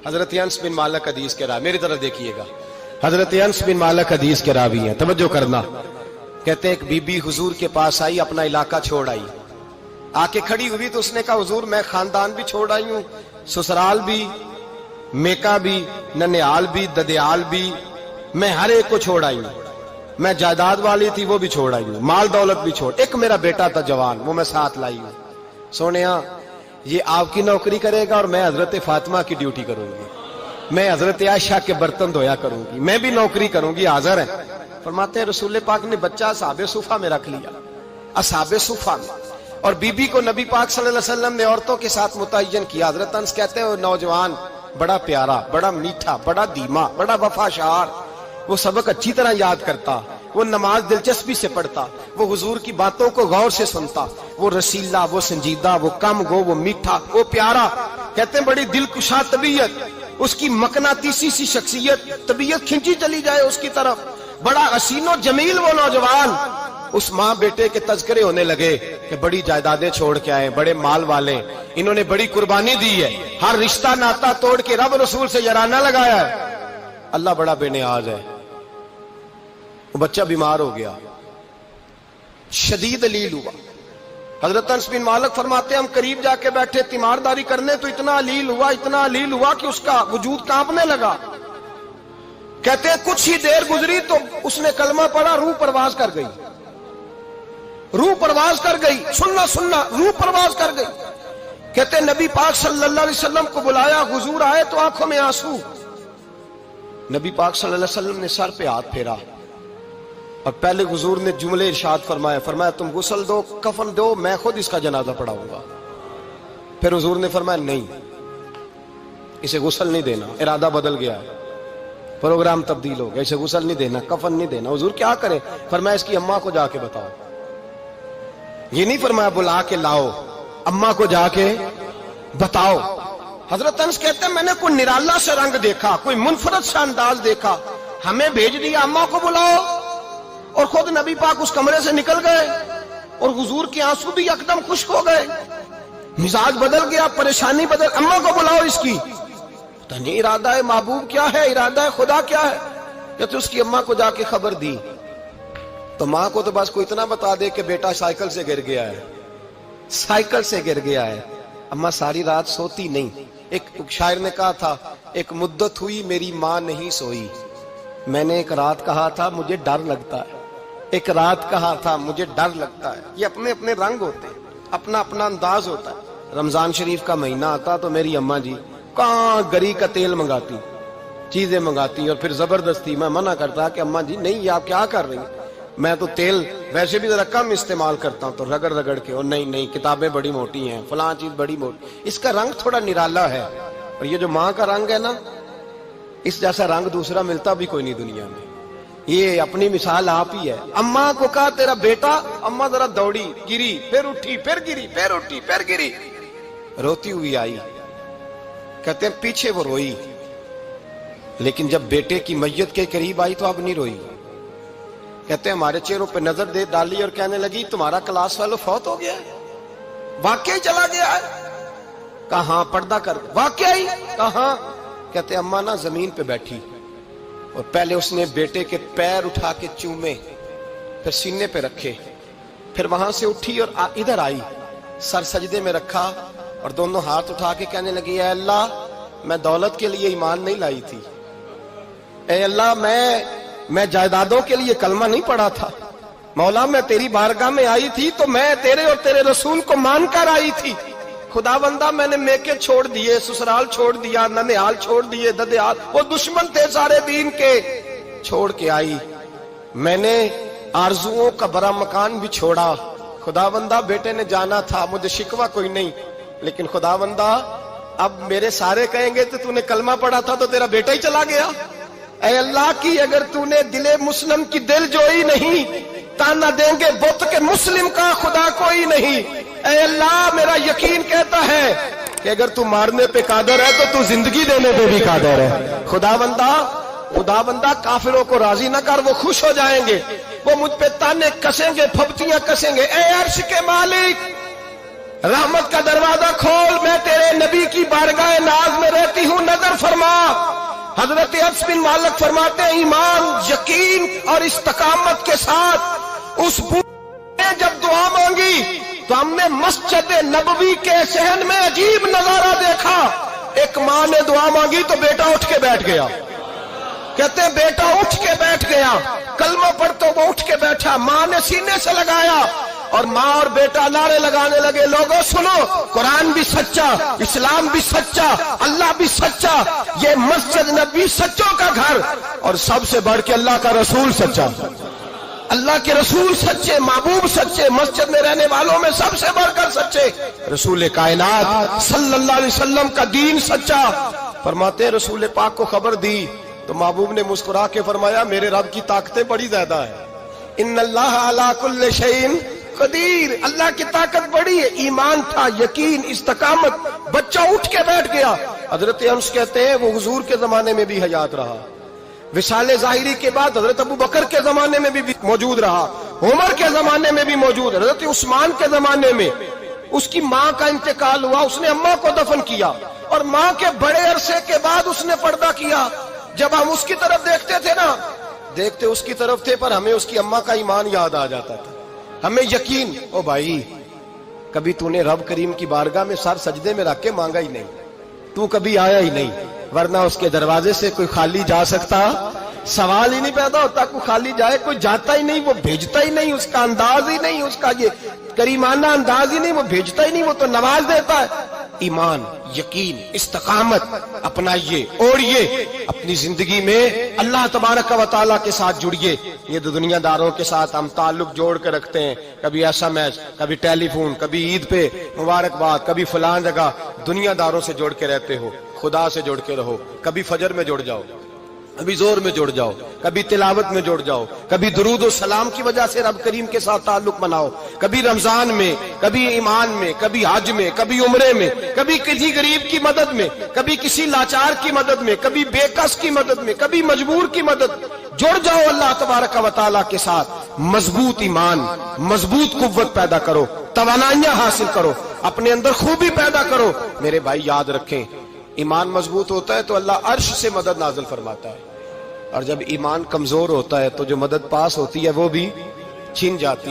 حضرت انس بن مالک حدیث کے راوی، میری طرف دیکھیے گا، حضرت انس بن مالک حدیث کے راوی ہیں، توجہ کرنا۔ کہتے ہیں ایک بی بی حضور کے پاس آئی، اپنا علاقہ چھوڑ آئی، آ کے کھڑی ہوئی تو اس نے کہا حضور میں خاندان بھی چھوڑ آئی ہوں، سسرال بھی، میکا بھی، ننیال بھی، ددیال بھی، میں ہر ایک کو چھوڑ آئی ہوں، میں جائیداد والی تھی وہ بھی چھوڑ آئی ہوں، مال دولت بھی چھوڑ، ایک میرا بیٹا تھا جوان وہ میں ساتھ لائی ہوں۔ سونیا یہ آپ کی نوکری کرے گا اور میں حضرت فاطمہ کی ڈیوٹی کروں گی، میں حضرت عائشہ کے برتن دھویا کروں گی، میں بھی نوکری کروں گی، حاضر ہے۔ فرماتے ہیں رسول پاک نے بچہ اصحاب صفہ میں رکھ لیا، اصحاب صفہ میں، اور بی بی کو نبی پاک صلی اللہ علیہ وسلم نے عورتوں کے ساتھ متعین کیا۔ حضرت انس کہتے ہیں وہ نوجوان بڑا پیارا، بڑا میٹھا، بڑا دھیما، بڑا وفاشار، وہ سبق اچھی طرح یاد کرتا، وہ نماز دلچسپی سے پڑھتا، وہ حضور کی باتوں کو غور سے سنتا، وہ رسیلا، وہ سنجیدہ، وہ کم گو، وہ میٹھا، وہ پیارا۔ کہتے ہیں بڑی دلکشا طبیعت، اس کی مقناطیسی سی شخصیت، طبیعت کھنچی چلی جائے اس کی طرف، بڑا حسین و جمیل وہ نوجوان۔ اس ماں بیٹے کے تذکرے ہونے لگے کہ بڑی جائیدادیں چھوڑ کے آئے، بڑے مال والے، انہوں نے بڑی قربانی دی ہے، ہر رشتہ ناتا توڑ کے رب رسول سے یارانہ لگایا ہے، اللہ بڑا بے نیاز ہے۔ وہ بچہ بیمار ہو گیا، شدید علیل ہوا۔ حضرت انس بن مالک فرماتے ہیں ہم قریب جا کے بیٹھے تیمارداری کرنے تو اتنا علیل ہوا کہ اس کا وجود کانپنے لگا۔ کہتے ہیں کچھ ہی دیر گزری تو اس نے کلمہ پڑھا، روح پرواز کر گئی، روح پرواز کر گئی، سننا روح پرواز کر گئی۔ کہتے ہیں نبی پاک صلی اللہ علیہ وسلم کو بلایا، حضور آئے تو آنکھوں میں آنسو۔ نبی پاک صلی اللہ علیہ وسلم نے سر پہ ہاتھ پھیرا اور پہلے حضور نے جملے ارشاد فرمایا تم غسل دو، کفن دو، میں خود اس کا جنازہ پڑھاؤں گا۔ پھر حضور نے فرمایا نہیں، اسے غسل نہیں دینا، ارادہ بدل گیا ہے، پروگرام تبدیل ہو گیا، اسے غسل نہیں دینا، کفن نہیں دینا۔ حضور کیا کرے؟ فرمایا اس کی اماں کو جا کے بتاؤ۔ یہ نہیں فرمایا بلا کے لاؤ، اماں کو جا کے بتاؤ۔ حضرت انس کہتے ہیں میں نے کوئی نرالا سے رنگ دیکھا، کوئی منفرد سا انداز دیکھا، ہمیں بھیج دیا اماں کو بلاؤ، اور خود نبی پاک اس کمرے سے نکل گئے، اور حضور کے آنسو بھی یکدم خشک ہو گئے، مزاج بدل گیا، پریشانی بدل، اماں کو بلاؤ اس کی۔ پتہ نہیں ارادہ ہے محبوب کیا ہے، ارادہ ہے خدا کیا ہے۔ یا تو اس کی اماں کو جا کے خبر دی تو ماں کو تو بس کوئی اتنا بتا دے کہ بیٹا سائیکل سے گر گیا ہے، سائیکل سے گر گیا ہے۔ اماں ساری رات سوتی نہیں۔ ایک شاعر نے کہا تھا ایک مدت ہوئی میری ماں نہیں سوئی، میں نے ایک رات کہا تھا مجھے ڈر لگتا ہے، ایک رات کہا تھا مجھے ڈر لگتا ہے۔ یہ اپنے اپنے رنگ ہوتے ہیں، اپنا اپنا انداز ہوتا ہے۔ رمضان شریف کا مہینہ آتا تو میری اماں جی کہاں گری کا تیل منگاتی، چیزیں منگاتی، اور پھر زبردستی میں منع کرتا کہ اماں جی نہیں یہ آپ کیا کر رہی ہیں، میں تو تیل ویسے بھی ذرا کم استعمال کرتا ہوں، تو رگڑ رگڑ کے، اور نہیں کتابیں بڑی موٹی ہیں، فلاں چیز بڑی موٹی، اس کا رنگ تھوڑا نرالا ہے۔ اور یہ جو ماں کا رنگ ہے نا، اس جیسا رنگ دوسرا ملتا بھی کوئی نہیں دنیا میں۔ یہ اپنی مثال آپ ہی ہے۔ اماں کو کہا تیرا بیٹا، اماں ذرا دوڑی، گری، پھر اٹھی، پھر گری، پھر اٹھی، پھر گری، روتی ہوئی آئی۔ کہتے ہیں پیچھے وہ روئی، لیکن جب بیٹے کی میت کے قریب آئی تو اب نہیں روئی۔ کہتے ہیں ہمارے چہروں پہ نظر دے ڈالی اور کہنے لگی تمہارا کلاس فیلو فوت ہو گیا ہے، واقعی چلا گیا ہے؟ کہاں پردہ کر، واقعی کہاں؟ کہتے ہیں اماں نا زمین پہ بیٹھی، اور پہلے اس نے بیٹے کے پیر اٹھا کے چومے، پھر سینے پہ رکھے، پھر وہاں سے اٹھی اور ادھر آئی، سر سجدے میں رکھا اور دونوں ہاتھ اٹھا کے کہنے لگی اے اللہ میں دولت کے لیے ایمان نہیں لائی تھی، اے اللہ میں جائیدادوں کے لیے کلمہ نہیں پڑھا تھا، مولا میں تیری بارگاہ میں آئی تھی تو میں تیرے اور تیرے رسول کو مان کر آئی تھی، خدا بندہ میں نے میکے چھوڑ دیے، سسرال چھوڑ دیا، ننیال چھوڑ دیے، ددیال، وہ دشمن تھے سارے دین کے، چھوڑ کے آئی، میں نے آرزوؤں کا بڑا مکان بھی چھوڑا، خدا بندہ بیٹے نے جانا تھا، مجھے شکوہ کوئی نہیں، لیکن خدا بندہ اب میرے سارے کہیں گے تو نے کلمہ پڑھا تھا تو تیرا بیٹا ہی چلا گیا، اے اللہ کی اگر نے دل مسلم کی دل جوئی نہیں، تانا دیں گے بت کے مسلم کا خدا کوئی نہیں، اے اللہ میرا یقین کہتا ہے کہ اگر تو مارنے پہ قادر ہے تو زندگی دینے پہ بھی قادر ہے، خدا بندہ کافروں کو راضی نہ کر، وہ خوش ہو جائیں گے، وہ مجھ پہ تانے کسیں گے، پھپتیاں کسیں گے، اے عرش کے مالک رحمت کا دروازہ کھول، میں تیرے نبی کی بارگاہ ناز میں رہتی ہوں، نظر فرما فرما. حضرت انس بن مالک فرماتے ہیں ایمان، یقین اور استقامت کے ساتھ اس بوڑھے نے جب دعا مانگی تو ہم نے مسجد نبوی کے صحن میں عجیب نظارہ دیکھا. ایک ماں نے دعا مانگی تو بیٹا اٹھ کے بیٹھ گیا. کہتے ہیں بیٹا اٹھ کے بیٹھ گیا، کلمہ پڑھ تو وہ اٹھ کے بیٹھا، ماں نے سینے سے لگایا اور ماں اور بیٹا نعرے لگانے لگے، لوگوں سنو، قرآن بھی سچا، اسلام بھی سچا، اللہ بھی سچا، یہ مسجد نبی سچوں کا گھر، اور سب سے بڑھ کے اللہ کا رسول سچا. اللہ کے رسول سچے، محبوب سچے، مسجد میں رہنے والوں میں سب سے بڑھ کر سچے رسول کائنات صلی اللہ علیہ وسلم کا دین سچا. فرماتے رسول پاک کو خبر دی تو محبوب نے مسکرا کے فرمایا میرے رب کی طاقتیں بڑی زیادہ ہیں. ان اللہ علی کل شیء قدیر، اللہ کی طاقت بڑی ہے. ایمان تھا، یقین، استقامت. بچہ اٹھ کے بیٹھ گیا. حضرت انس کہتے ہیں وہ حضور کے زمانے میں بھی حیات رہا، وصال ظاہری کے بعد حضرت ابو بکر کے زمانے میں بھی موجود رہا، عمر کے زمانے میں بھی موجود، حضرت عثمان کے زمانے میں. اس کی ماں کا انتقال ہوا، اس نے اماں کو دفن کیا، اور ماں کے بڑے عرصے کے بعد اس نے پردہ کیا. جب ہم اس کی طرف دیکھتے تھے نا، دیکھتے اس کی طرف تھے پر ہمیں اس کی اماں کا ایمان یاد آ جاتا تھا، ہمیں یقین. او بھائی، کبھی تو نے رب کریم کی بارگاہ میں سر سجدے میں رکھ کے مانگا ہی نہیں، تو کبھی آیا ہی نہیں، ورنہ اس کے دروازے سے کوئی خالی جا سکتا؟ سوال ہی نہیں پیدا ہوتا کوئی خالی جائے. کوئی جاتا ہی نہیں، وہ بھیجتا ہی نہیں، اس کا انداز ہی نہیں، اس کا یہ کریمانہ انداز ہی نہیں، وہ بھیجتا ہی نہیں، وہ تو نواز دیتا ہے. ایمان، یقین، استقامت اپنائیے، اوڑھیے اپنی زندگی میں، اللہ تبارک و تعالیٰ کے ساتھ جڑیے. یہ دنیا داروں کے ساتھ ہم تعلق جوڑ کے رکھتے ہیں، کبھی SMS، کبھی ٹیلی فون، کبھی عید پہ مبارکباد، کبھی فلان جگہ. دنیا داروں سے جوڑ کے رہتے ہو، خدا سے جوڑ کے رہو. کبھی فجر میں جڑ جاؤ، کبھی زور میں جڑ جاؤ، کبھی تلاوت میں جڑ جاؤ، کبھی درود و سلام کی وجہ سے رب کریم کے ساتھ تعلق بناؤ، کبھی رمضان میں، کبھی ایمان میں، کبھی حج میں، کبھی عمرے میں، کبھی کسی غریب کی مدد میں، کبھی کسی لاچار کی مدد میں، کبھی بے کس کی مدد میں، کبھی مجبور کی مدد. جڑ جاؤ اللہ تبارک و تعالیٰ کے ساتھ. مضبوط ایمان، مضبوط قوت پیدا کرو، توانائیاں حاصل کرو، اپنے اندر خوبی پیدا کرو. میرے بھائی یاد رکھیں، ایمان مضبوط ہوتا ہے تو اللہ عرش سے مدد نازل فرماتا ہے، اور جب ایمان کمزور ہوتا ہے تو جو مدد پاس ہوتی ہے وہ بھی چھن جاتی ہے.